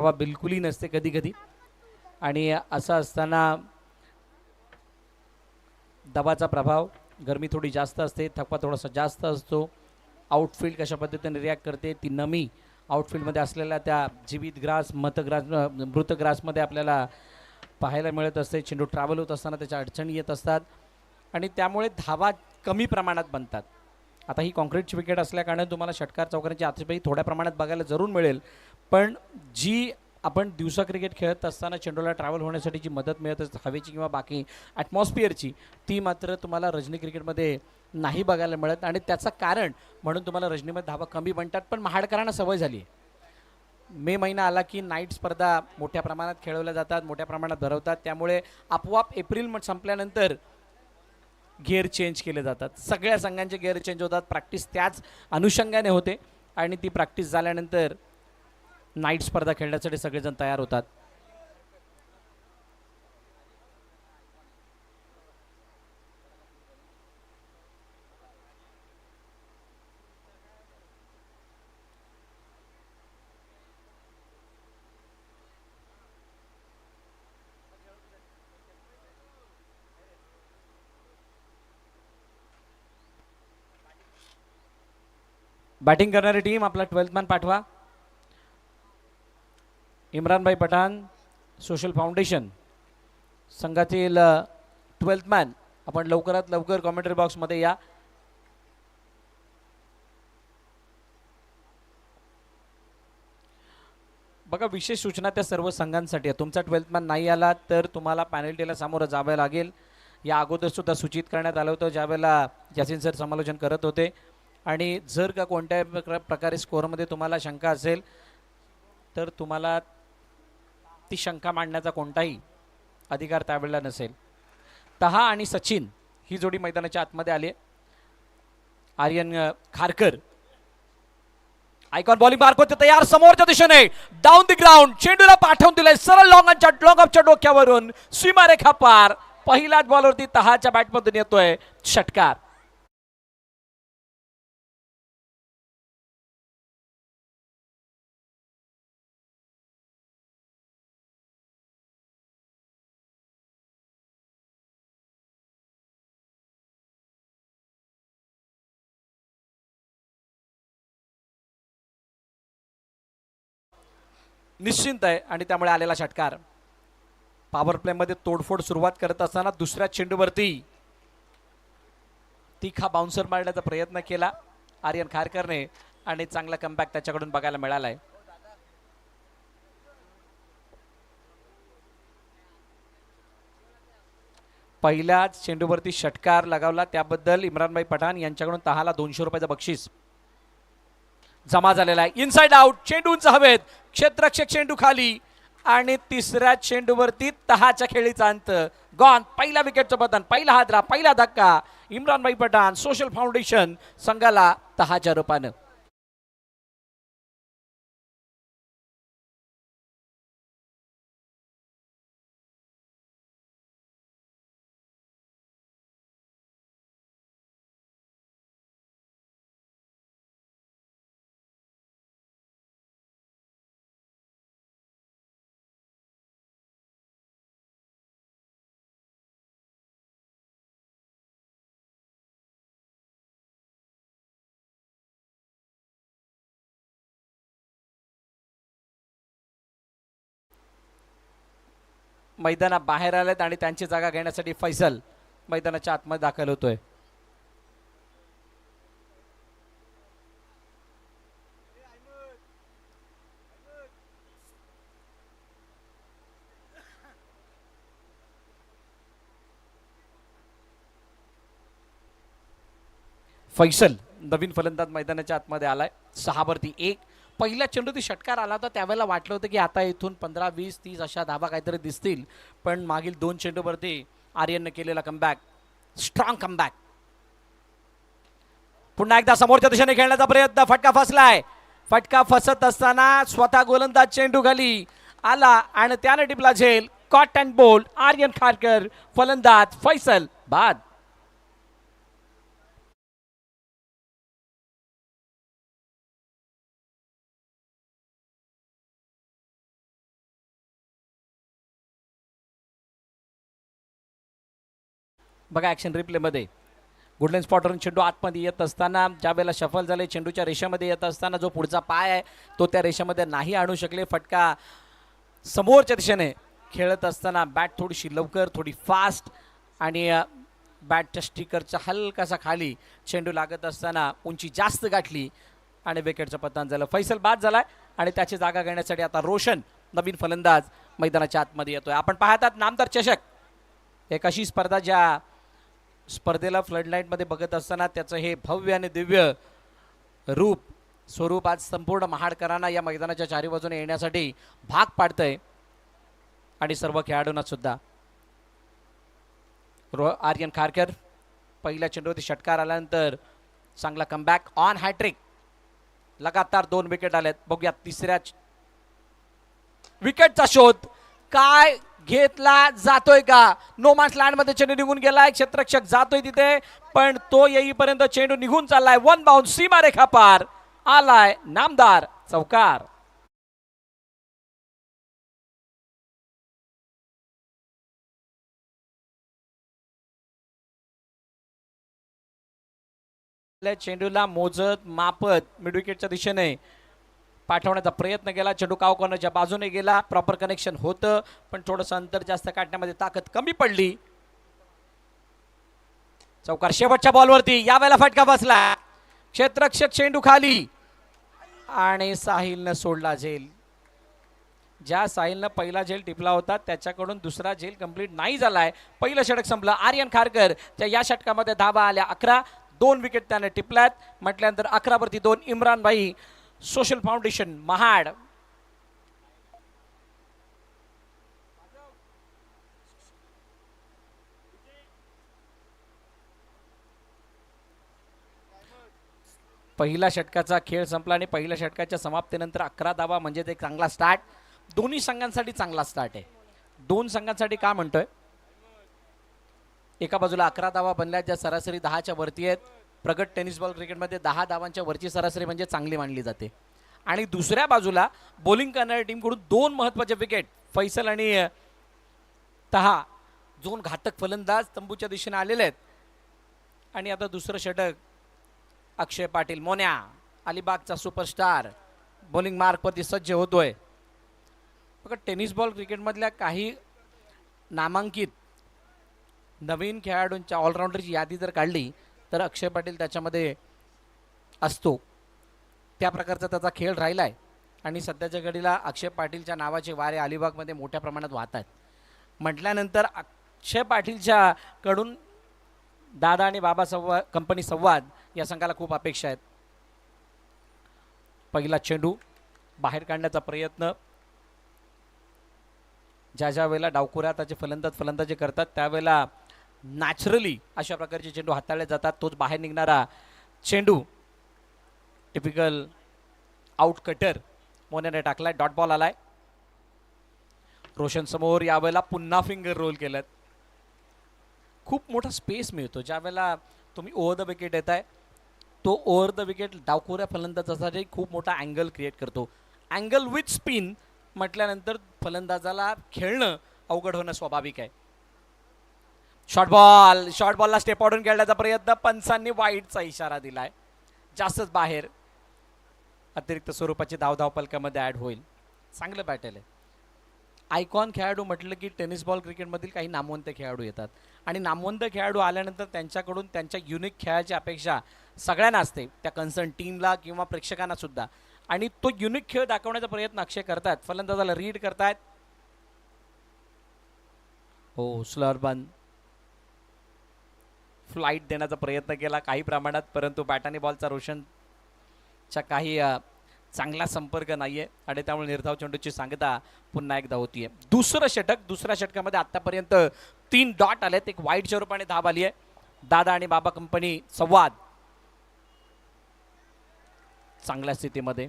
हवा बिलकुलही नसते कधी कधी, आणि असं असताना दबाचा प्रभाव, गरमी थोडी जास्त असते, थकवा थोडासा जास्त असतो. आउटफील्ड कशा पद्धतीने रिॲक्ट करते, ती नमी आउटफील्डमध्ये असलेल्या त्या जीवित ग्रास मृत ग्रासमध्ये आपल्याला पाहायला मिळत असते. चेंडू ट्रॅव्हल होत असताना त्याच्या अडचणी येत असतात आणि त्यामुळे धावा कमी प्रमाणात बनतात. आता ही कॉन्क्रीटची विकेट असल्याकारणाने तुम्हाला षटकार चौकारांची आतिषबाजी थोड्या प्रमाणात बघायला जरूर मिळेल, पण जी आपण दिवसा क्रिकेट खेळत असताना चेंडूला ट्रॅव्हल होण्यासाठी जी मदत मिळत असते हवेची किंवा बाकी ॲटमॉस्फिअरची, ती मात्र तुम्हाला रजनी क्रिकेटमध्ये नाही बघायला मिळत. आणि त्याचं कारण म्हणून तुम्हाला रजनीमध्ये धावा कमी बनतात. पण महाडकरांना सवय झाली आहे, मे महिना आला की नाईट स्पर्धा मोठ्या प्रमाणात खेळवल्या जातात, मोठ्या प्रमाणात भरवतात, त्यामुळे आपोआप एप्रिल संपल्यानंतर गिअर चेंज केले जातात. सगळ्या संघांचे गिअर चेंज होतात. प्रॅक्टिस त्याच अनुषंगाने होते आणि ती प्रॅक्टिस झाल्यानंतर नाईट स्पर्धा खेळण्यासाठी सगळेजण तयार होतात. बॅटिंग करणारी टीम आपला 12th मॅन पाठवा. इम्रानभाई पठाण, सोशल फाउंडेशन संघातील 12th मॅन, आपण लवकरात लवकर कॉमेंटरी बॉक्समध्ये या. बघा, विशेष सूचना त्या सर्व संघांसाठी आहे. तुमचा 12th मॅन नाही आला तर तुम्हाला पॅनल्टीला सामोरं जावं लागेल. या अगोदर सुद्धा सूचित करण्यात आलं होतं ज्यावेळेला यासिन सर समालोचन करत होते. आणि जर का कोणत्याही प्रकारे स्कोअरमध्ये तुम्हाला शंका असेल तर तुम्हाला ती शंका मांडण्याचा कोणताही अधिकार त्यावेळेला नसेल. तहा आणि सचिन ही जोडी मैदानाच्या आतमध्ये आली. आर्यन खारकर आयकॉन बॉलिंग मार्क होते तयार, समोरच्या दिशेने डाऊन द ग्राउंड, चेंडूला पाठवून दिले सरळ लॉंग ऑफच्या डोक्यावरून सीमारेखा पार. पहिल्याच बॉलवरती तहाच्या बॅटमधून येतोय षटकार. निश्चिंत आहे आणि त्यामुळे आलेला षटकार. पॉवर प्लेमध्ये तोडफोड सुरुवात करत असताना दुसऱ्या चेंडूवरती तिखा बाउन्सर मारण्याचा प्रयत्न केला आर्यन खारकरने आणि चांगला कमबॅक त्याच्याकडून बघायला मिळालाय. पहिल्याच चेंडूवरती षटकार लगावला त्याबद्दल इम्रानभाई पठाण यांच्याकडून तहाला 200 रुपयाचं बक्षीस जमा झालेला आहे. इनसाइड आउट, चेंडू उंच हवेत, क्षेत्ररक्षक चेंडू खाली आणि तिसऱ्या चेंडूवरती तहाच्या खेळीचा अंत. गॉन. पहिल्या विकेटचं पतन, पहिला हादरा, पहिला धक्का. इम्रानभाई पठाण सोशल फाउंडेशन संघाला तहाच्या रूपानं. मैदाना बाहेर आलेत आणि त्यांची जागा घेण्यासाठी फैसल मैदानाच्या आतमध्ये दाखल होतोय. फैसल नवीन फलंदाज मैदानाच्या आतमध्ये आलाय. 6-1. पहिल्या चेंडूत षटकार आला होता त्यावेळेला वाटलं होतं की आता इथून 15, 20, 30 अशा धाबा काहीतरी दिसतील, पण मागील 2 चेंडूवरती आर्यनने केलेला कमबॅक, स्ट्रॉंग कमबॅक. पुन्हा एकदा समोरच्या दिशेने खेळण्याचा प्रयत्न, फटका फसलाय. फटका फसत असताना स्वतः गोलंदाज चेंडू खाली आला आणि त्याने टिपला झेल. Caught and bowled. Aryan Kharkar फलंदाज, फैसल बाद. बघा ॲक्शन रिप्लेमध्ये गुडलँड स्पॉटवरून चेंडू आतमध्ये येत असताना ज्या वेळेला शफल झाले चेंडूच्या रेषेमध्ये येत असताना जो पुढचा पाय आहे तो त्या रेषेमध्ये नाही आणू शकले. फटका समोरच्या दिशेने खेळत असताना बॅट थोडीशी लवकर थोडी फास्ट आणि बॅटच्या स्टिकरचा हलकासा खाली चेंडू लागत असताना उंची जास्त गाठली आणि विकेटचं पतन झालं. फैसल बाद झालाय आणि त्याची जागा घेण्यासाठी आता रोशन नवीन फलंदाज मैदानाच्या आतमध्ये येतोय. आपण पाहतात नामदार चषक, एक अशी स्पर्धा ज्या स्पर्धेला फ्लडलाईटमध्ये बघत असताना त्याचं हे भव्य आणि दिव्य स्वरूप आज संपूर्ण महाडकरांना या मैदानाच्या चारी बाजूने येण्यासाठी भाग पाडतंय आणि सर्व खेळाडूंना सुद्धा. आर्यन खारकर पहिल्या चेंडूवरती षटकार आल्यानंतर चांगला कमबॅक ऑन हॅट्रिक, लगातार 2 विकेट आलेत. बघूया तिसऱ्या विकेटचा शोध काय घेतला जातोय का. नो मॅन्स लँड मध्ये चेंडू निघून गेलाय, क्षेत्ररक्षक जातोय तिथे पण तो येईपर्यंत चेंडू निघून चाललाय. 1 बाउन्स, सीमारेखा पार, आलाय नामदार चौकार. चेंडूला मोजत मापत मिड विकेटच्या दिशेने पाठवण्याचा प्रयत्न केला. चेंडू काव कॉर्नरच्या बाजूने गेला, प्रॉपर कनेक्शन होतं पण थोडंसं अंतर जास्त काढण्यामध्ये ताकद कमी पडली. चौकार शेवटच्या बॉलवरती, यावेळेला फटका बसला. क्षेत्ररक्षक चेंडू खाली आणि साहिलनं सोडला झेल. ज्या साहिलनं पहिला झेल टिपला होता त्याच्याकडून दुसरा झेल कंप्लीट नाही झालाय. पहिलं षटक संपलं. आर्यन खारकर या षटकामध्ये धावा आल्या 11, 2 विकेट त्याने टिपल्यात. म्हटल्यानंतर 11 वरती 2. इम्रान भाई, सोशल फाउंडेशन महाड. पहिल्या षटकाचा खेळ संपला आणि पहिल्या षटकाच्या समाप्तीनंतर 11 धावा म्हणजे एक चांगला स्टार्ट. दोन्ही संघांसाठी चांगला स्टार्ट आहे. 2 संघांसाठी का म्हणतोय, एका बाजूला 11 धावा बनल्या ज्या सरासरी 10च्या वरती आहेत. प्रगत टेनिस बॉल क्रिकेटमध्ये 10 धावांच्या वरची सरासरी म्हणजे चांगली मानली जाते. आणि दुसऱ्या बाजूला बॉलिंग करणाऱ्या टीमकडून 2 महत्त्वाचे विकेट, फैसल आणि तहा, 2 घातक फलंदाज तंबूच्या दिशेने आलेले आहेत. आणि आता दुसरं षटक अक्षय पाटील, मोन्या, अलिबागचा सुपरस्टार बॉलिंग मार्कवरती सज्ज होतोय. बघा टेनिस बॉल क्रिकेटमधल्या काही नामांकित नवीन खेळाडूंच्या ऑलराऊंडरची यादी जर काढली तर अक्षय पाटील त्याच्यामध्ये असतो. त्या प्रकारचा त्याचा खेळ राहिला आहे आणि सध्याच्या घडीला अक्षय पाटीलच्या नावाचे वारे अलिबागमध्ये मोठ्या प्रमाणात वाहत आहेत. म्हटल्यानंतर अक्षय पाटीलच्या कडून दादा आणि बाबा कंपनी संवाद या संघाला खूप अपेक्षा आहेत. पहिला चेंडू बाहेर काढण्याचा प्रयत्न, ज्या ज्या वेळेला डावखुऱ्या त्याचे फलंदाजी करतात त्यावेळेला नॅचरली अशा प्रकारचे चेंडू हाताळले जातात. तोच बाहेर निघणारा चेंडू टिपिकल आउट कटर मोन्याने टाकलाय. डॉट बॉल आलाय. रोशन समोर, यावेळेला पुन्हा फिंगर रोल केलं. खूप मोठा स्पेस मिळतो ज्या वेळेला तुम्ही ओव्हर द विकेट येत आहे. तो ओव्हर द विकेट डावखुऱ्या फलंदाजासाठी खूप मोठा अँगल क्रिएट करतो. अँगल विथ स्पिन म्हटल्यानंतर फलंदाजाला खेळणं अवघड होणं स्वाभाविक आहे. शॉर्ट बॉलला स्टेप आउटून खेळण्याचा प्रयत्न, पंचांनी वाईडचा इशारा दिलाय. जास्तच बाहेर, अतिरिक्त स्वरूपाची धाव पलकामध्ये ऍड होईल. चांगलं बॅटल आहे. आयकॉन खेळाडू म्हटलं की टेनिस बॉल क्रिकेटमधील काही नामवंत खेळाडू येतात आणि नामवंत खेळाडू आल्यानंतर त्यांच्याकडून त्यांच्या युनिक खेळाची अपेक्षा सगळ्यांना असते, त्या कन्सर्न टीमला किंवा प्रेक्षकांना सुद्धा. आणि तो युनिक खेळ दाखवण्याचा प्रयत्न अक्षय करतात. फलंदाजाला रीड करतायत. हो, स्लर बन फ्लाईट देण्याचा प्रयत्न केला काही प्रमाणात, परंतु बॅट आणि बॉलचा रोशनच्या काही चांगला संपर्क नाहीये आणि त्यामुळे निर्धाव चेंडूची सांगता पुन्हा एकदा होतीये. दुसरं षटक, दुसऱ्या षटकामध्ये आतापर्यंत 3 डॉट आलेत. एक वाईडच्या रूपाने धाव आली आहे. दादा आणि बाबा कंपनी संवाद चांगल्या स्थितीमध्ये.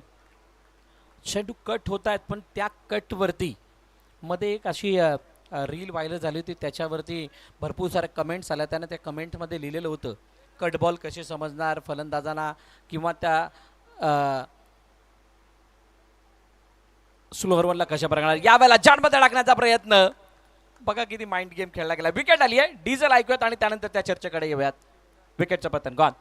चेंडू कट होत आहेत पण त्या कटवरती मध्ये एक अशी रील व्हायरल झाली होती, त्याच्यावरती भरपूर सारे कमेंट्स आल्या. त्यानं त्या कमेंटमध्ये लिहिलेलं होतं कट बॉल कसे समजणार फलंदाजांना किंवा त्या स्लोअर वनला कशा प्रकारे. यावेळेला जाडमध्ये टाकण्याचा प्रयत्न, बघा किती माइंड गेम खेळला गेला. विकेट आली आहे, डिझेल ऐकूयात आणि त्यानंतर त्या चर्चेकडे येऊयात. विकेटचं पतन गॉन.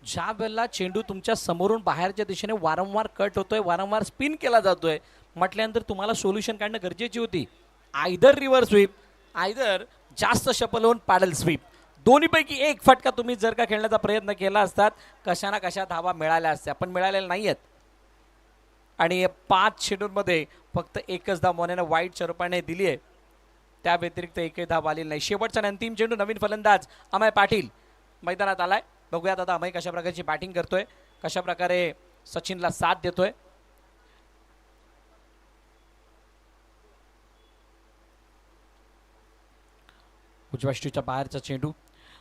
ज्या वेळेला चेंडू तुमच्या समोरून बाहेरच्या दिशेने वारंवार कट होतोय, वारंवार स्पिन केला जातोय, म्हटल्यानंतर तुम्हाला सोल्युशन काढणं गरजेची होती. आयदर रिव्हर्स स्वीप, आयदर जास्त शफल होऊन पॅडल स्वीप, दोन्हीपैकी एक फटका तुम्ही जर का खेळण्याचा प्रयत्न केला असतात, कशा ना कशा धावा मिळाल्या असत्या, पण मिळालेल्या नाही आहेत. आणि 5 चेंडूंमध्ये फक्त एकच धाव मोन्यानं वाईटच्या रूपाने दिली आहे. त्या व्यतिरिक्त एकही धाव आलेली नाही. शेवटचा अंतिम चेंडू नवीन फलंदाज अमय पाटील मैदानात आलाय. बघूयात आता अमय कशा प्रकारची बॅटिंग करतोय, कशा प्रकारे सचिनला साथ देतोय. उजव्या स्ट्रीच्या बाहेरचा चेंडू.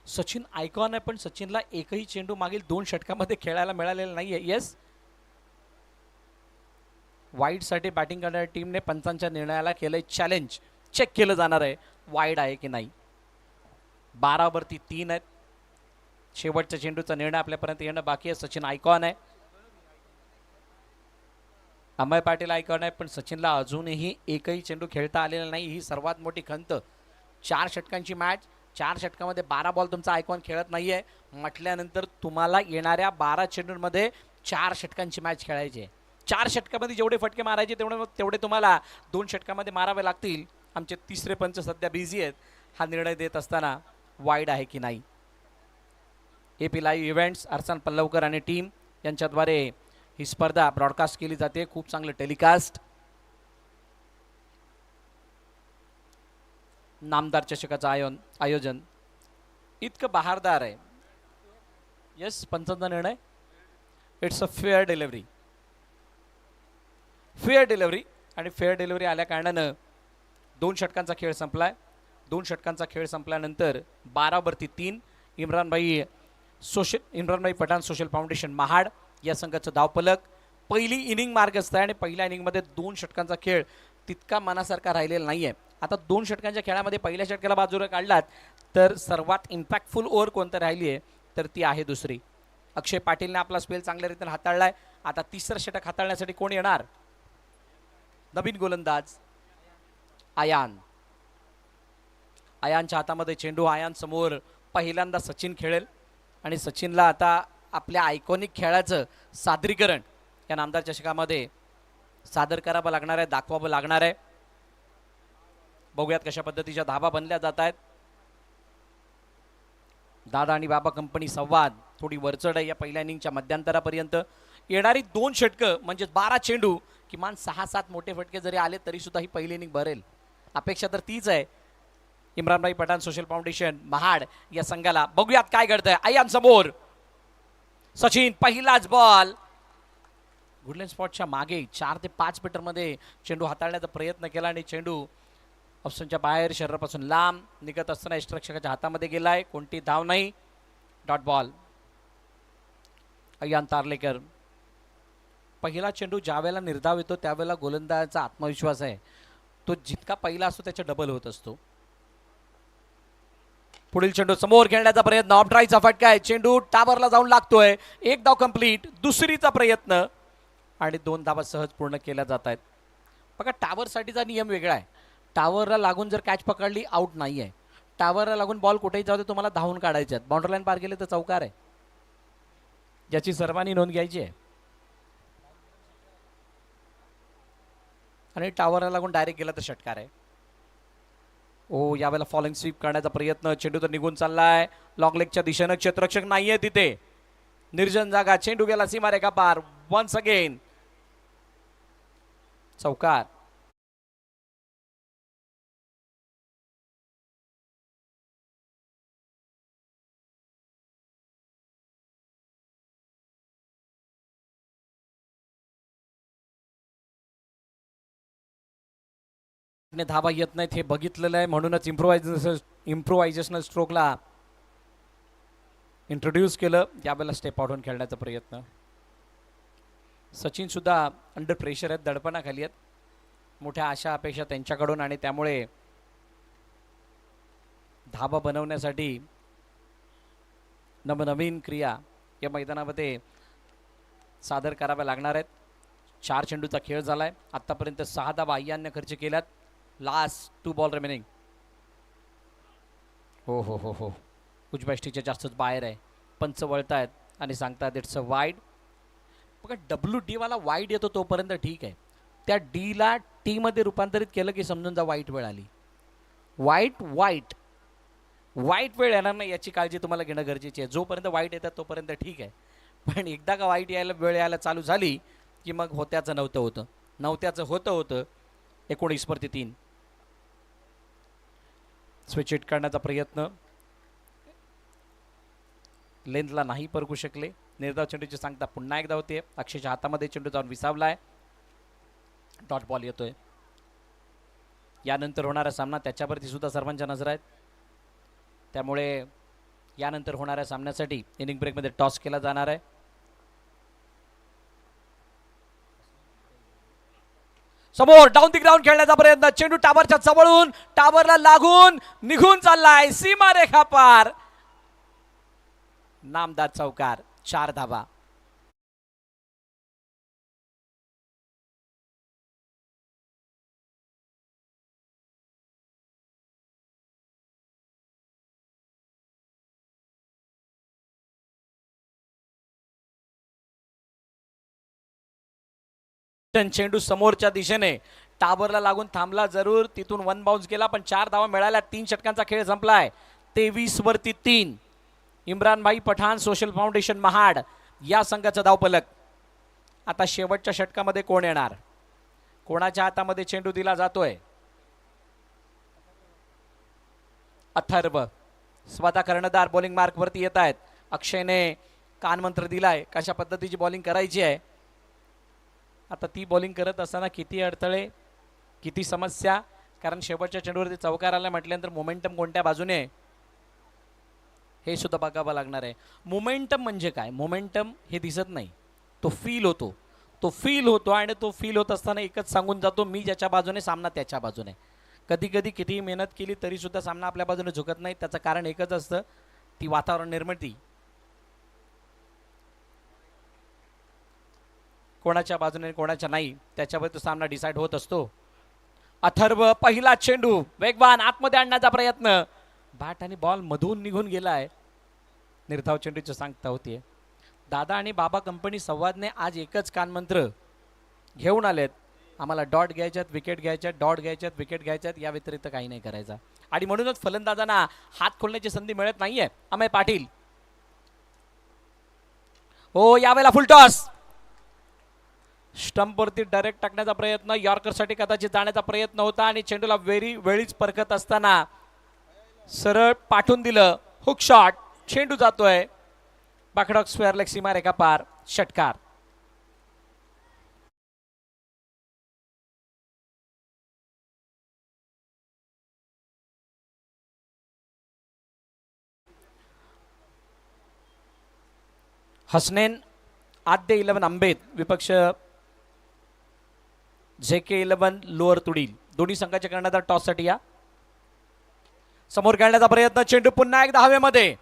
सचिन आयकॉन आहे, पण सचिनला एकही चेंडू मागील 2 षटकामध्ये खेळायला मिळालेला नाहीये. येस, वाईडसाठी बॅटिंग करणाऱ्या टीमने पंचांच्या निर्णयाला केलंय चॅलेंज. चेक केलं जाणार आहे वाईड आहे की नाही. 12वरती 3 आहेत. शेवटच्या चेंडूचा निर्णय आपल्यापर्यंत येणं बाकी आहे. सचिन आयकॉन आहे, अमय पाटील आयकॉन आहे, पण सचिनला अजूनही एकही चेंडू खेळता आलेला नाही. ही सर्वात मोठी खंत. 4 षटकांची मॅच, 4 षटकामध्ये 12 बॉल तुमचा आयकॉन खेळत नाहीये म्हटल्यानंतर तुम्हाला येणाऱ्या 12 चेंडूंमध्ये 4 षटकांची मॅच खेळायची आहे. 4 षटकामध्ये जेवढे फटके मारायचे तेवढे तुम्हाला 2 षटकामध्ये मारावे लागतील. आमचे तिसरे पंच सध्या बिझी आहेत हा निर्णय देत असताना वाईड आहे की नाही. AP लाईव्ह इव्हेंट्स अर्सन पल्लवकर आणि टीम यांच्याद्वारे ही स्पर्धा ब्रॉडकास्ट केली जाते. खूप चांगलं टेलिकास्ट. नामदार चषकाचं आयोजन इतकं बहारदार आहे. येस, पंचांचा निर्णय. It's a fair delivery. Fair delivery आणि फेअर डिलिव्हरी आल्या कारणानं 2 षटकांचा खेळ संपलाय. 2 षटकांचा खेळ संपल्यानंतर 12वरती 3 इम्रानभाई पठाण सोशल फाउंडेशन महाड या संघाचं धावफलक. पहिली इनिंग मार्गस्थ आहे आणि पहिल्या इनिंगमध्ये 2 षटकांचा खेळ तितका मनासारखा राहिलेला नाही आहे. आता 2 षटकांच्या खेळामध्ये पहिल्या षटकाला बाजूला काढलात तर सर्वात इम्पॅक्टफुल ओव्हर कोणतं राहिली आहे तर ती आहे दुसरी. अक्षय पाटीलने आपला स्पेल चांगल्या रीतीने हाताळलाय. आता तिसरं षटक हाताळण्यासाठी कोण येणार? नवीन गोलंदाज आयान. आयानच्या हातामध्ये चेंडू. आयान समोर पहिल्यांदा सचिन खेळेल आणि सचिनला आता आपल्या आयकॉनिक खेळाचं सादरीकरण या नामदार चषकामध्ये सादर करावं लागणार आहे, दाखवावं लागणार आहे. बघूयात कशा पद्धतीच्या धाबा बनल्या जात आहेत. दादा आणि बाबा कंपनी संवाद थोडी वरचढ आहे या पहिल्या इनिंगच्या मध्यंतरापर्यंत. येणारी 2 षटकं म्हणजे 12 चेंडू, किमान 6-7 मोठे फटके जरी आले तरी सुद्धा ही पहिली इनिंग भरेल. अपेक्षा तर तीच आहे इम्रानभाई पठाण सोशल फाउंडेशन महाड या संघाला. बघूयात काय घडतंय. आयान समोर. सचिन पहिलाच बॉल गुडलँड स्पॉटच्या मागे 4 ते 5 मीटरमध्ये चेंडू हाताळण्याचा प्रयत्न केला आणि चेंडू ऑप्शनच्या बाहेर शरीरापासून लांब निघत असताना यष्टिरक्षकाच्या हातामध्ये गेलाय. कोणती धाव नाही. Dot ball. अय्यान तारलेकर. पहिला चेंडू ज्या वेळेला निर्धाव येतो त्यावेळेला गोलंदाजाचा आत्मविश्वास आहे तो जितका पहिला असतो त्याच्या डबल होत असतो. पुढील चेंडू समोर खेळण्याचा प्रयत्न. ऑफ ड्राईव्हचा फटका आहे. चेंडू टावरला जाऊन लागतोय. 1 धाव कंप्लीट. दुसरीचा प्रयत्न आणि 2 धावा सहज पूर्ण केल्या जात आहेत. बघा टावरसाठीचा नियम वेगळा आहे. टावरला लागून जर कॅच पकडली आउट नाही आहे. टावरला लागून बॉल कुठेही जाऊ दे तुम्हाला धावून काढायचे आहेत. बाउंड्री लाईन पार केली तर चौकार आहे, ज्याची सर्वांनी नोंद घ्यायची आहे. आणि टावरला लागून डायरेक्ट गेला तर षटकार आहे. ओ यावेळेला फॉलोइंग स्वीप करण्याचा प्रयत्न. चेंडू तर निघून चाललाय लॉंग लेगच्या दिशेनं. क्षेत्ररक्षक नाहीये तिथे. निर्जन जागा. चेंडू गेला सीमारेखा पार. वन्स अगेन चौकार. धावा येत नाहीत हे बघितलेलं आहे म्हणूनच इम्प्रोव्हायझेशनल स्ट्रोकला इंट्रोड्यूस केलं, त्यावेळेला स्टेप आउट होऊन खेळण्याचा प्रयत्न. सचिन सुद्धा अंडर प्रेशर आहेत, दडपणाखाली आहेत, मोठ्या आशा अपेक्षा त्यांच्याकडून, आणि त्यामुळे धाबा बनवण्यासाठी नवनवीन क्रिया या मैदानामध्ये सादर कराव्या लागणार आहेत. 4 चेंडूचा खेळ झालाय, आतापर्यंत 6 धावा अय्यांना खर्च केल्यात. Last 2 ball remaining. हो हो हो हो, उजव्या स्टिकच्या जास्तच बाहेर आहे. पंच वळतायत आणि सांगतात इट्स अ वाईड. बघा WD वाला वाईड येतो तोपर्यंत ठीक आहे, त्या डीला टी मध्ये रूपांतरित केलं की समजून जा वाईट वेळ आली. वाईट वाईट वाईट वेळ येणार नाही याची काळजी तुम्हाला घेणं गरजेची आहे. जोपर्यंत वाईट येतात तोपर्यंत ठीक आहे, पण एकदा का वाईट यायला वेळ यायला चालू झाली की मग होत्याचं नव्हतं होतं, नव्हत्याचं होतं होतं. 19-3 स्विच हिट करण्याचा प्रयत्न, लेंथला नाही परकू शकले. निर्धाव चेंडूची सांगता पुन्हा एकदा होते. अक्षयच्या हातामध्ये चेंडू जाऊन विसावलाय, डॉट बॉल येतोय. यानंतर होणारा सामना त्याच्यावरती सुद्धा सर्वांच्या नजर आहेत, त्यामुळे यानंतर होणाऱ्या सामन्यासाठी इनिंग ब्रेकमध्ये टॉस केला जाणार आहे. समोर डाऊन दी ग्राउंड खेळण्याचा प्रयत्न, चेंडू टावरच्या जवळून टावरला लागून निघून चाललाय, सीमारेखा पार. नामदार चौकार, 4 धावा. चेंडू समोरच्या दिशेने टावरला लागून थांबला जरूर, तिथून 1 बाउन्स गेला, पण 4 धावा मिळाल्या. 3 षटकांचा खेळ संपलाय. 23-3. इम्रान भाई पठाण सोशल फाउंडेशन महाड या संघाचा धावफलक. आता शेवटच्या षटकामध्ये कोण येणार, कोणाच्या हातामध्ये चेंडू दिला जातोय. अथर्व स्वतः कर्णधार बॉलिंग मार्क वरती येत आहेत. अक्षयने कानमंत्र दिलाय कशा पद्धतीची बॉलिंग करायची आहे. आता ती बॉलिंग करत असताना किती अडथळे, किती समस्या, कारण शेवटच्या चेंडूवरती चौकार आला म्हटल्यानंतर मोमेंटम कोणत्या बाजूने हे सुद्धा बघावं लागणार आहे. मोमेंटम म्हणजे काय, मोमेंटम हे दिसत नाही, तो फील होतो, तो फील होतो, आणि तो फील होत असताना एकच सांगून जातो, मी ज्याच्या बाजूने सामना त्याच्या बाजूने. कधी कधी कितीही मेहनत केली तरी सुद्धा सामना आपल्या बाजूने झुकत नाही. त्याचं कारण एकच असतं, ती वातावरण निर्मिती कोणाच्या बाजूने कोणाच्या नाही त्याच्यावर तो सामना डिसाईड होत असतो. अथर्व पहिला चेंडू वेगवान आतमध्ये आणण्याचा प्रयत्न, बॅट आणि बॉल मधून निघून गेलाय. निर्धाव चेंडूची सांगता होतीये. दादा आणि बाबा कंपनी संवादने आज एकच कानमंत्र घेऊन आलेत, आम्हाला डॉट घ्यायच्यात, विकेट घ्यायच्यात, डॉट घ्यायच्यात, विकेट घ्यायच्यात, या व्यतिरिक्त काही नाही करायचा. आणि म्हणूनच फलंदाजांना हात खोलण्याची संधी मिळत नाहीये. अमय पाटील, हो यावेळेला फुल टॉस, स्टंपवरती डायरेक्ट टाकण्याचा प्रयत्न, यॉर्करसाठी कदाचित जाण्याचा प्रयत्न होता, आणि चेंडूला वेळीच परखत असताना सरळ पाठवून दिलं. हुक शॉट, चेंडू जातोय बाकडॉक स्क्वेअर लेग, सीमारेखा पार, षटकार. हसनेन आद्य 11 आंबेद विपक्ष JK 11 लोअर तुडील, दोन्ही संघाच्या कर्णधार टॉससाठी या. समोर खेळण्याचा प्रयत्न, चेंडू पुन्हा एकदा हवेमध्ये,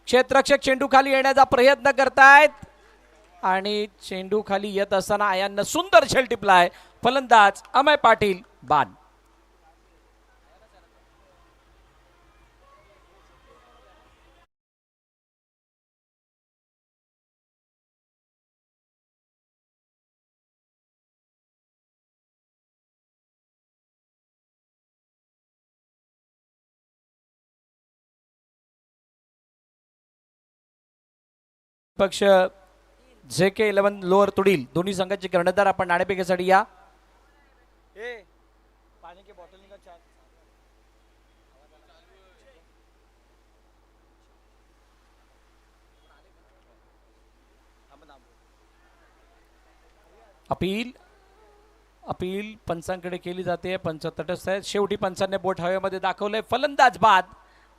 क्षेत्ररक्षक चेंडू खाली येण्याचा प्रयत्न करतायत, आणि चेंडू खाली येत असताना आयांना सुंदर झेल टिपलाय. फलंदाज अमय पाटील, बाद. पक्ष JK 11 लोअर तुडील, दोन्ही संघाचे कर्णधार आपण नाणेफेकीसाठी या. पाणी की बॉटल अपील अपील पंचांकडे केली जाते. पंच तटस्थ आहेत. शेवटी पंचांनी बोट हवेमध्ये दाखवलंय. फलंदाज बाद,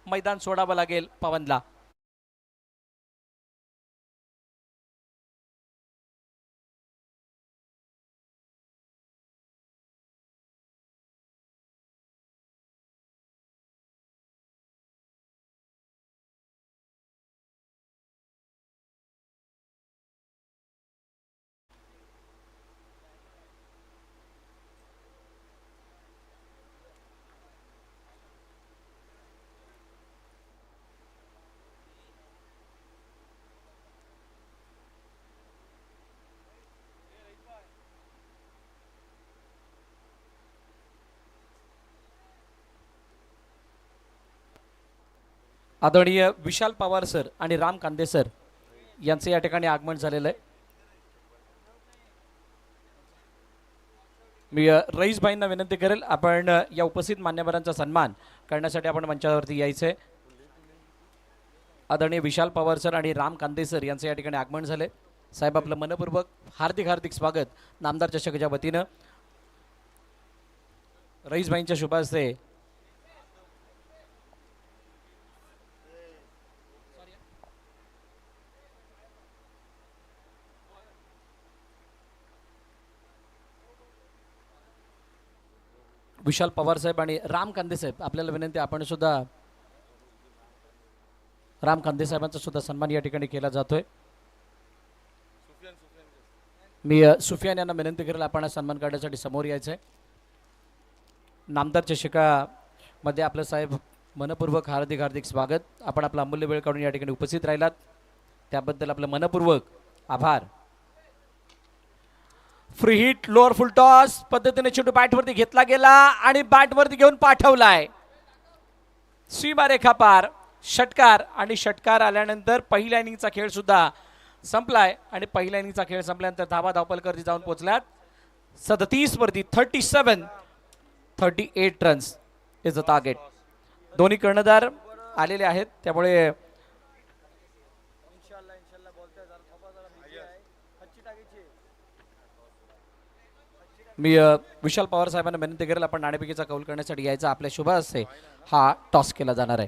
मैदान सोडावं लागेल पवनला. आदरणीय विशाल पवार सर आणि राम कांदे सर यांचं या ठिकाणी आगमन झालेलं आहे. मी रईसभाईंना विनंती करेल आपण या उपस्थित मान्यवरांचा सन्मान करण्यासाठी आपण मंचावरती यायचं आहे. आदरणीय विशाल पवार सर आणि राम कांदे सर यांचं या ठिकाणी आगमन झाले. साहेब आपलं मनपूर्वक हार्दिक हार्दिक स्वागत नामदार चषकच्या वतीनं. रईसभाईंच्या शुभ हस्ते विशाल पवार साहेब आणि राम कांदे साहेब आपल्याला विनंती आपण सुद्धा राम कांदे साहेबांचा सुद्धा सन्मान या ठिकाणी केला जातोय. मी सुफियान यांना विनंती करेल आपण सन्मान करण्यासाठी समोर यायचं आहे. नामदार चषकामध्ये आपलं साहेब मनपूर्वक हार्दिक हार्दिक स्वागत. आपण आपला अमूल्य वेळ काढून या ठिकाणी उपस्थित राहिलात त्याबद्दल आपलं मनपूर्वक आभार. फ्री हिट लोअर फुल टॉस पद्धतीने चेंडू बॅटवरती घेतला गेला आणि बॅटवरती घेऊन पाठवलाय सीमारेखा पार. षटकार आणि षटकार आल्यानंतर पहिल्या इनिंगचा खेळ सुद्धा संपलाय आणि पहिल्या इनिंगचा खेळ संपल्यानंतर धावा धावपलकरती जाऊन पोहोचल्यात 37 वरती. 38 रन्स इज अ टार्गेट. दोन्ही कर्णधार आलेले आहेत त्यामुळे मी विशाल पवार साहेबांना विनंती करेल आपण नाणेफेकीचा कौल करण्यासाठी यायचा. आपल्या शुभ हस्ते हा टॉस केला जाणार आहे.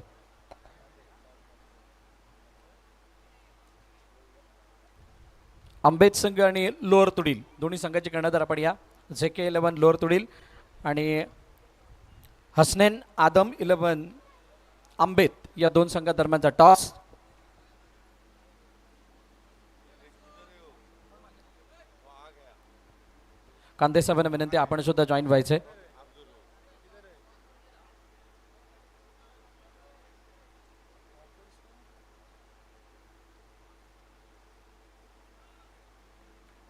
आंबेत संघ आणि लोअर तुडील दोन्ही संघाचे कर्णधार आपण या. JK11 लोअर तुडील आणि हसनैन आदम 11 आंबेत या दोन संघादरम्यानचा टॉस. कांदे साहेबांना विनंती आपण सुद्धा जॉईन व्हायचे.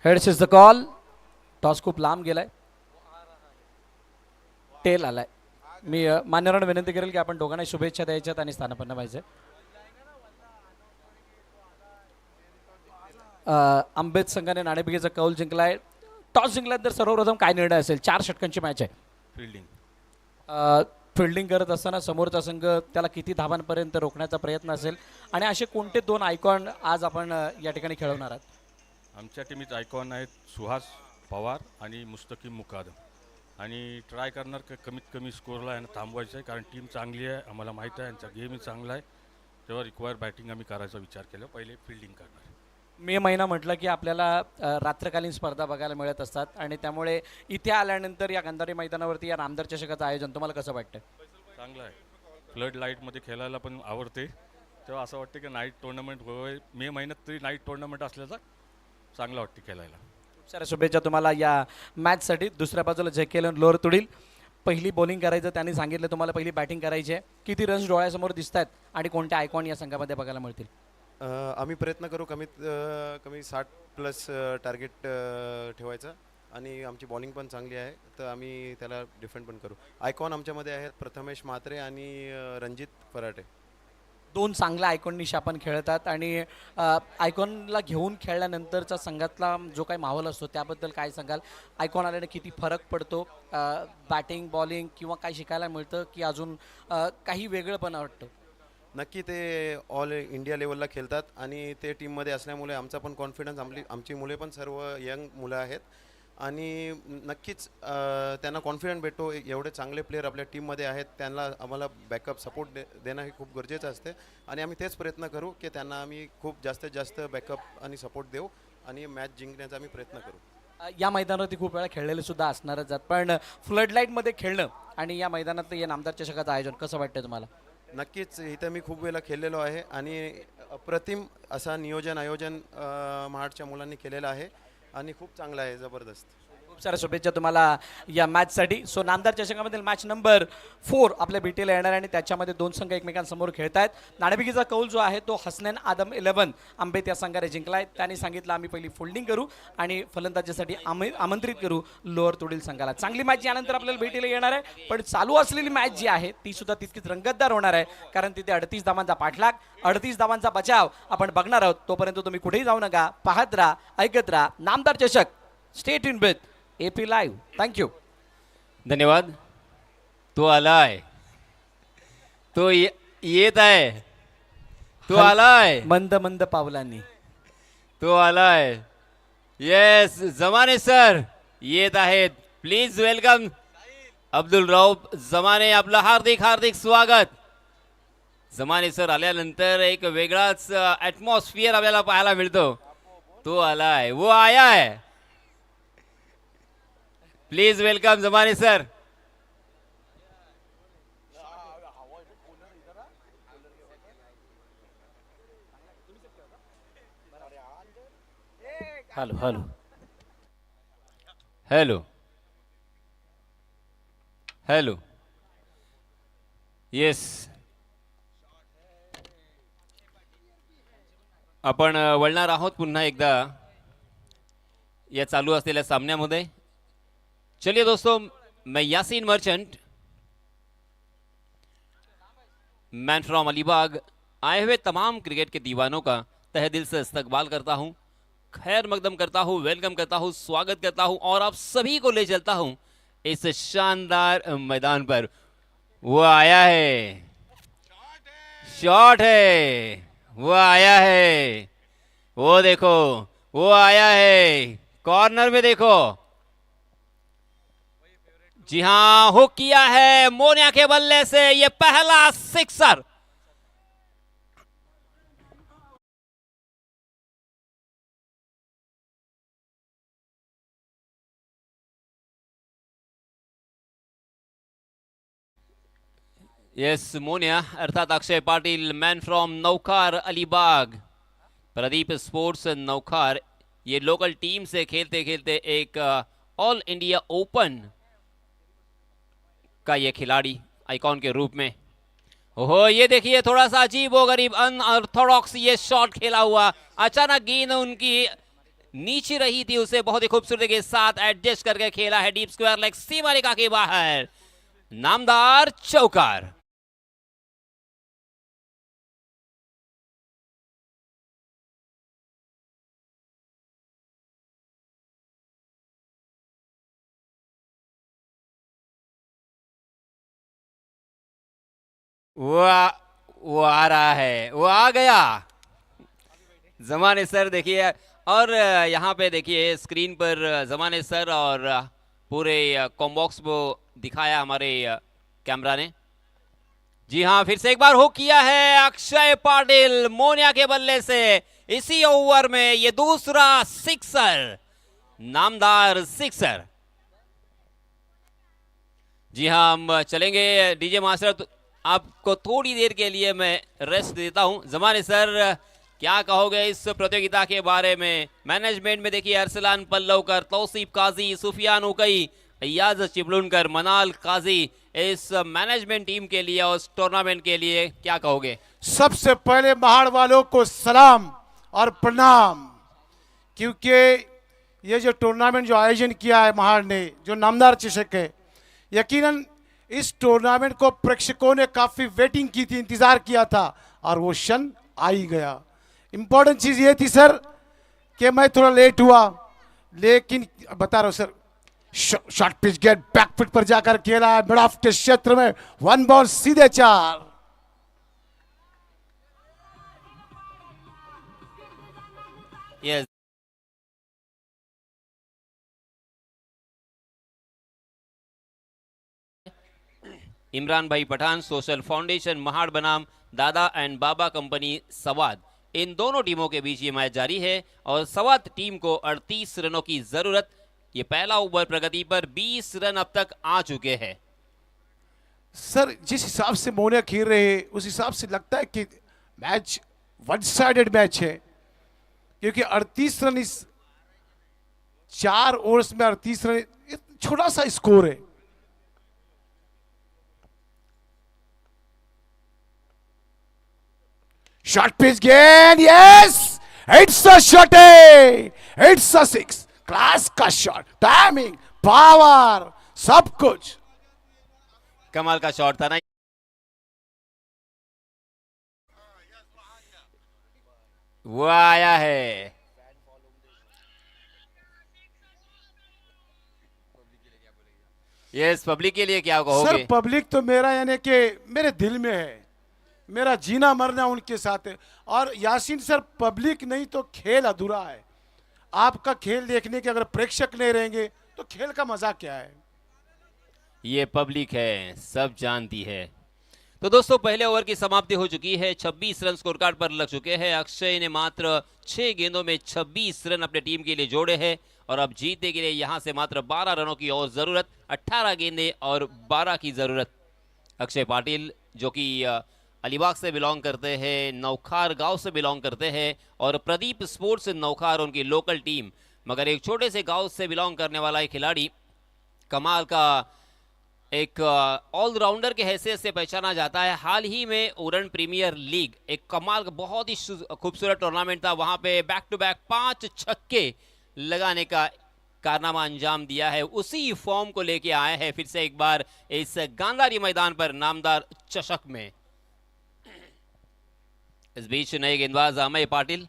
Heads is the call. Toss खूप लांब गेलाय. टेल आलाय. मी मान्यवरांना विनंती करेल की आपण दोघांना शुभेच्छा द्यायच्यात आणि स्थानापन्न व्हायचे. आंबेत संघाने नाणेफेकीचा कौल जिंकलाय. टॉस जिंकल्यानंतर सर्वप्रथम काय निर्णय असेल? 4 षटकांची मॅच आहे. फिल्डिंग करत असताना समोरचा संघ त्याला किती धावांपर्यंत रोखण्याचा प्रयत्न असेल आणि असे कोणते दोन आयकॉन आज आपण या ठिकाणी खेळवणार आहात? आमच्या टीमीत आयकॉन आहेत सुहास पवार आणि मुस्तकीम मुकादम आणि ट्राय करणार कमीत कमी स्कोरला यांना थांबवायचं आहे कारण टीम चांगली आहे. आम्हाला माहीत आहे यांचा गेमही चांगला आहे. तेव्हा रिक्वायर बॅटिंग आम्ही करायचा विचार केला. पहिले फिल्डिंग करणार. मे महिना म्हटलं की आपल्याला रात्रकालीन स्पर्धा बघायला मिळत असतात आणि त्यामुळे इथे आल्यानंतर या गंधारी मैदानावरती या नामदार चषकाचं आयोजन तुम्हाला कसं वाटतं? चांगलं आहे. फ्लड लाईटमध्ये खेळायला पण आवडते. तेव्हा असं वाटतं की नाईट टुर्नामेंट होय. मे महिन्यात तरी नाईट टुर्नामेंट असल्याचा चांगलं वाटते खेळायला. खूप साऱ्या शुभेच्छा तुम्हाला या मॅचसाठी. दुसऱ्या बाजूला JK11 लोअर तुडील पहिली बॉलिंग करायचं त्यांनी सांगितलं तुम्हाला पहिली बॅटिंग करायची आहे. किती रन्स डोळ्यासमोर दिसत आहेत आणि कोणत्या आयकॉन या संघामध्ये बघायला मिळतील? आम्ही प्रयत्न करू कमीत कमी 60+ टार्गेट ठेवायचं आणि आमची बॉलिंग पण चांगली आहे तर आम्ही त्याला डिफेंड पण करू. आयकॉन आमच्यामध्ये आहेत प्रथमेश म्हात्रे आणि रणजित फराटे. दोन चांगल्या आयकॉननिशी आपण खेळतात आणि आयकॉनला घेऊन खेळल्यानंतरचा संघातला जो काही माहोल असतो त्याबद्दल काय सांगाल? आयकॉन आल्याने किती फरक पडतो? बॅटिंग बॉलिंग किंवा काय शिकायला मिळतं की अजून काही वेगळं पण वाटतं? नक्की ते ऑल इंडिया लेवलला खेळतात आणि ते टीममध्ये असल्यामुळे आमचा पण कॉन्फिडन्स आमची मुले पण सर्व यंग मुलं आहेत आणि नक्कीच त्यांना कॉन्फिडन्स भेटतो. एवढे चांगले प्लेयर आपल्या टीममध्ये आहेत त्यांना आम्हाला बॅकअप सपोर्ट देणं हे खूप गरजेचं असते आणि आम्ही तेच प्रयत्न करू की त्यांना आम्ही खूप जास्तीत जास्त बॅकअप आणि सपोर्ट देऊ आणि मॅच जिंकण्याचा आम्ही प्रयत्न करू. या मैदानावरती खूप वेळा खेळलेले सुद्धा असणारच आहेत पण फ्लड लाईटमध्ये खेळणं आणि या मैदानात या नामदार चषकाचं आयोजन कसं वाटतं तुम्हाला? नक्कीच इथं मी खूप वेळा खेळलेलो आहे आणि अप्रतिम असा आयोजन महाडच्या मुलांनी केलेलं आहे आणि खूप चांगलं आहे. जबरदस्त. खूप साऱ्या शुभेच्छा तुम्हाला या मॅचसाठी. सो नामदार चषकामधील मॅच नंबर 4 आपल्या भेटीला येणार आहे आणि त्याच्यामध्ये दोन संघ एकमेकांसमोर खेळत आहेत. नाणेफेकीचा कौल जो आहे तो हसनैन आदम 11 आंबेत या संघाने जिंकलाय. त्यांनी सांगितलं आम्ही पहिली फोल्डिंग करू आणि फलंदाजीसाठी आमंत्रित करू लोअर तोडील संघाला. चांगली मॅच यानंतर आपल्याला भेटीला येणार आहे, पण चालू असलेली मॅच जी आहे ती सुद्धा तितकीच रंगतदार होणार आहे, कारण तिथे 38 धावांचा पाठलाग, 38 धावांचा बचाव आपण बघणार आहोत. तोपर्यंत तुम्ही कुठेही जाऊ नका, पाहत राहा, ऐकत राहा नामदार चषक. Stay tune with AP live. Thank you. धन्यवाद. तो आलाय, तो येत आहे, तो आलाय, मंद मंद पावलांनी तो आलाय. येस, जमाने सर येत आहेत. प्लीज वेलकम अब्दुल रऊफ जमाने. आपलं हार्दिक हार्दिक स्वागत. जमाने सर आल्यानंतर एक वेगळाच ॲटमॉस्फिअर आपल्याला पाहायला मिळतो. तो आलाय, वो आया है. प्लीज वेलकम जमाने sir. Hello hello hello hello. Yes, आपण वळणार आहोत पुन्हा एकदा या चालू असलेल्या सामन्यामध्ये. चलिए दोस्तों, मैं Yasin merchant, man from Alibag, आए हुए तमाम क्रिकेट के दीवानों का तहे दिल से इस्तकबाल करता हूं, खैर मकदम करता हूं, वेलकम करता हूं, स्वागत करता हूं और आप सभी को ले चलता हूं इस शानदार मैदान पर. वो आया है, शॉट है, वो आया है, वो देखो, वो आया है, कॉर्नर में देखो. जी हां, हुक किया है मोनिया के बल्ले से, ये पहला सिक्सर. यस, मोनिया अर्थात Akshay Patil, man from Naukhar Alibag, Pradeep sports Naukhar. ये लोकल टीम से खेलते खेलते एक ऑल इंडिया ओपन का ये खिलाड़ी आइकॉन के रूप में. ओहो, ये देखिए थोड़ा सा अजीब व गरीब अनऑर्थोडॉक्स ये शॉट खेला हुआ. अचानक गेंद उनकी नीचे रही थी, उसे बहुत ही खूबसूरती के साथ एडजस्ट करके खेला है डीप स्क्वायर लेग सीमा रेखा के बाहर. नामदार चौकार. वो आ रहा है, वो आ गया. जमाने सर देखिए, और यहाँ पे देखिए स्क्रीन पर जमाने सर और पूरे कॉम्बॉक्स को दिखाया हमारे कैमरा ने. जी हाँ, फिर से एक बार हुक किया है अक्षय पाटिल मोनिया के बल्ले से. इसी ओवर में ये दूसरा सिक्सर, नामदार सिक्सर. जी हाँ, हम चलेंगे डीजे मास्टर. आपको थोड़ी देर के लिए मैं रेस्ट देता हूं. जमाने सर, क्या कहोगे इस प्रतियोगिता के बारे में? मैनेजमेंट में देखिए अरसलान पल्लवकर, तौसीफ काजी, सुफियान उकई, अयाज चिपलुनकर, मनाल काजी, इस मैनेजमेंट टीम के लिए और टूर्नामेंट के लिए क्या कहोगे? सबसे पहले महाड़ वालों को सलाम और प्रणाम, क्योंकि ये जो टूर्नामेंट जो आयोजन किया है महाड़ ने, जो नामदार चषक है, यकीनन इस टूर्नामेंट को प्रेक्षकों ने काफ़ी वेटिंग की थी, इंतज़ार किया था और वो क्षण आ ही गया. इम्पोर्टेंट चीज़ ये थी सर कि मैं थोड़ा लेट हुआ, लेकिन बता रहा हूँ sir, short pitch get back foot पर जाकर खेला है मिड ऑफ के क्षेत्र में, 1 बॉल सीधे 4. यस, इमरान भाई पठान, सोशल फाउंडेशन महाड़ बनाम दादा एंड बाबा कंपनी सवाद, इन दोनों टीमों के बीच ये मैच जारी है और सवाद टीम को 38 रनों की जरूरत. ये पहला ओवर प्रगति पर 20 रन अब तक आ चुके हैं. सर जिस हिसाब से मोनिया खेल रहे हैं उस हिसाब से लगता है कि मैच वन साइडेड मैच है, क्योंकि 38 रन इस 4 ओवर्स में 38 रन, ये छोटा सा स्कोर है। शॉर्ट पिच गेंद, yes, it's a shot, it's a six. Class का शॉट, टाइमिंग, पावर, सब कुछ। कमाल का शॉट था ना। वो आया है। यस, पब्लिक के लिए क्या सर कहोगे? पब्लिक तो मेरा यानी कि मेरे दिल में है, मेरा जीना मरना उनके साथ है। और यासीन सर, पब्लिक नहीं तो खेल अधूरा है। आपका खेल देखने के अगर प्रेक्षक नहीं रहेंगे तो खेल का मजा क्या है? ये पब्लिक है, सब जानती है। तो दोस्तों, पहले ओवर की समाप्ति हो चुकी है। 26 रन स्कोर कार्ड पर लग चुके हैं। अक्षय ने मात्र 6 गेंदों में 26 रन अपने टीम के लिए जोड़े हैं और अब जीतने के लिए यहां से मात्र 12 रनों की और जरूरत। 18 गेंदें और 12 की जरूरत। अक्षय पाटिल जो कि अलीबाग से बिलोंग करते हैं, नौखार गांव से बिलोंग करते हैं और प्रदीप स्पोर्ट्स नौखार उनकी लोकल टीम, मगर एक छोटे से गांव से बिलोंग करने वाला एक खिलाड़ी, कमाल का एक ऑलराउंडर के हैसियत से पहचाना जाता है। हाल ही में उरण प्रीमियर लीग एक कमाल का बहुत ही खूबसूरत टूर्नामेंट था। वहां पे बैक टू बैक 5 छक्के लगाने का कारनामा अंजाम दिया है। उसी फॉर्म को लेके आए हैं फिर से एक बार इस गांधारी मैदान पर नामदार चषक में। इस बीच नए गेंदबाज अमय पाटिल।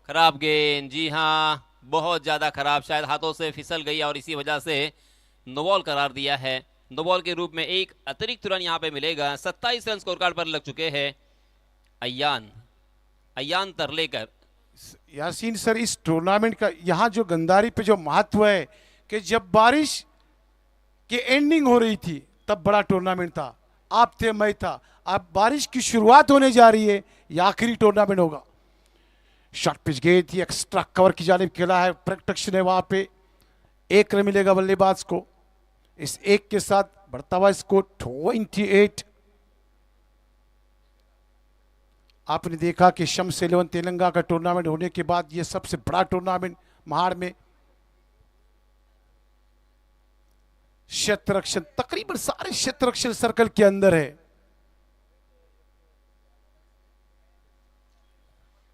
खराब गेंद, जी हां, बहुत ज्यादा खराब, शायद हाथों से फिसल गई और इसी वजह से नो बॉल करार दिया है। नो बॉल के रूप में एक अतिरिक्त रन यहां पे मिलेगा। 27 रन स्कोर कार्ड पर लग चुके हैं अयान तरलेकर। यासीन सर, इस टूर्नामेंट का यहाँ जो गंदारी पे जो महत्व है कि जब बारिश की एंडिंग हो रही थी तब बड़ा टूर्नामेंट था। आप थे, मैं था। अब बारिश की शुरुआत होने जा रही है, यह आखिरी टूर्नामेंट होगा। शॉर्ट पिच गई थी, एक्स्ट्रा कवर की जानिब खेला है, प्रोटेक्शन है वहां पे। 1 रन मिलेगा बल्लेबाज को। इस 1 के साथ बढ़ता हुआ स्कोर 28। आपने देखा कि शम्स 11 तेलंगाना का टूर्नामेंट होने के बाद यह सबसे बड़ा टूर्नामेंट महाड़ में। क्षेत्ररक्षण तकरीबन सारे क्षेत्ररक्षण सर्कल के अंदर है।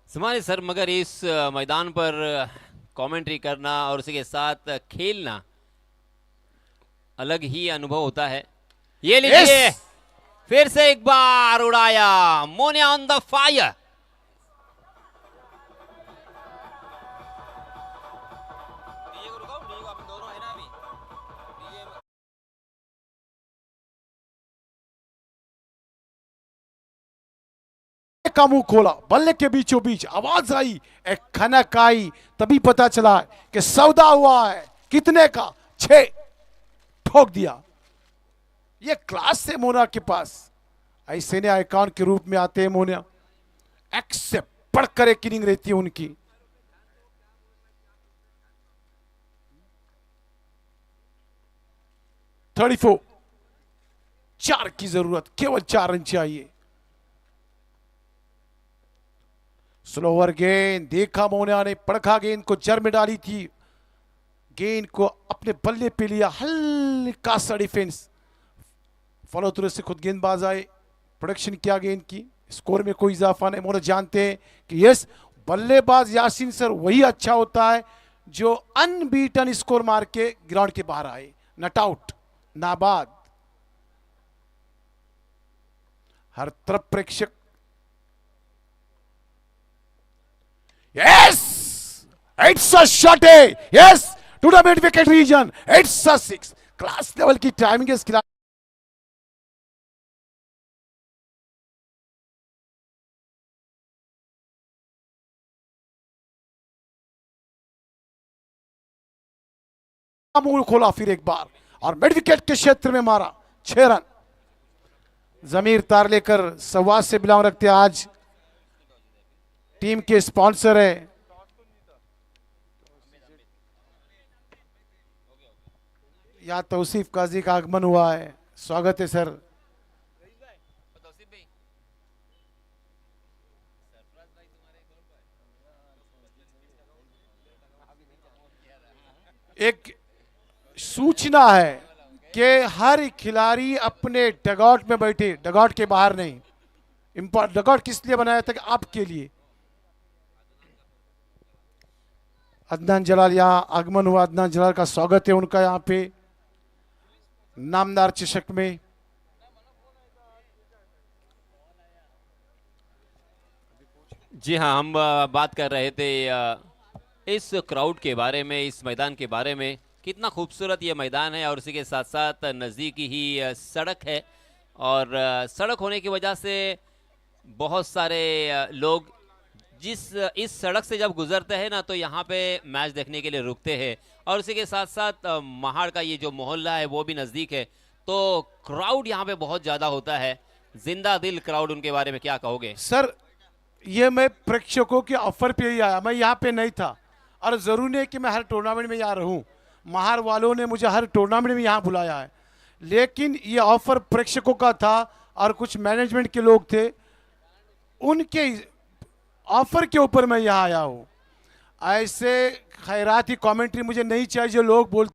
समाने सर, मगर इस मैदान पर कमेंट्री करना और उसी के साथ खेलना अलग ही अनुभव होता है। ये लीजिए, फिर से एक बार उड़ाया, मोनिया ऑन द फायर। का मुंह खोला, बल्ले के बीचों बीच आवाज आई, एक खनक आई, तभी पता चला कि सौदा हुआ है। कितने का? 6। ठोक दिया। ये क्लास है मोना के पास। ऐसे ने आइकॉन के रूप में आते हैं मोना। एक से बढ़कर एक इनिंग रहती है उनकी। थर्टी 4 की जरूरत, केवल 4 रन चाहिए। स्लोअर गेंद देखा मोना ने, पड़खा गेंद को जर में डाली थी, गेंद को अपने बल्ले पे लिया, हल्का सा डिफेंस, फॉलो थ्रू से खुद गेंदबाज आए, प्रोडक्शन किया गेंद की, स्कोर में कोई इजाफा नहीं। मोना जानते हैं कि यस, बल्लेबाज यासीन सर वही अच्छा होता है जो अनबीटन स्कोर मार के ग्राउंड के बाहर आए, नॉट आउट, नाबाद। हर तरफ प्रेक्षक। Yes! It's a shot, yes! To the mid wicket region. It's a 6. Class level की टाइमिंग है इस खिलाड़ी। मुंह खोला फिर एक बार और मिड विकेट के क्षेत्र में मारा, 6 रन। जमीर तारलेकर सवाज से बिलोंग रखते हैं, आज टीम के स्पॉन्सर है। या तौसीफ काजी का आगमन हुआ है, स्वागत है सर। एक सूचना है कि हर खिलाड़ी अपने डगआउट में बैठे, डगआउट के बाहर नहीं। डगआउट किस लिए बनाया था? कि आपके लिए। अदनान जलाल यहाँ आगमन हुआ, अदनान जलाल का स्वागत है उनका यहाँ पे नामदार चषक में। जी हाँ, हम बात कर रहे थे इस क्राउड के बारे में, इस मैदान के बारे में। कितना खूबसूरत ये मैदान है और उसी के साथ साथ नज़दीकी ही सड़क है और सड़क होने की वजह से बहुत सारे लोग इस सड़क से जब गुजरते हैं ना तो यहाँ पे मैच देखने के लिए रुकते हैं और उसी के साथ साथ महाड़ का ये जो मोहल्ला है वो भी नज़दीक है, तो क्राउड यहाँ पे बहुत ज़्यादा होता है, जिंदा दिल क्राउड। उनके बारे में क्या कहोगे? सर, ये मैं प्रेक्षकों के ऑफर पे ही आया, मैं यहाँ पे नहीं था और जरूरी नहीं कि मैं हर टूर्नामेंट में यहाँ रहूँ। महार वालों ने मुझे हर टूर्नामेंट में यहाँ बुलाया है, लेकिन ये ऑफर प्रेक्षकों का था और कुछ मैनेजमेंट के लोग थे, उनके ऑफर के ऊपर मैं यहाँ आया हूँ। ऐसे खैराती कमेंट्री मुझे नहीं चाहिए जो लोग बोलते